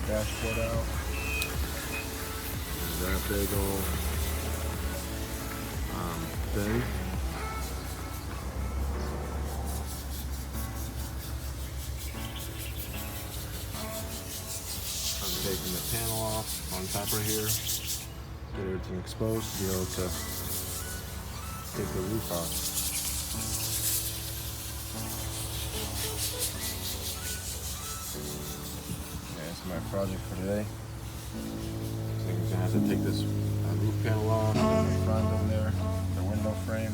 dashboard out. That big old thing. I'm taking the panel off on top right here. Get everything exposed to be able to take the roof off. Yeah, that's my project for today. So I'm gonna have to take this roof panel off. The front over there, the window frame.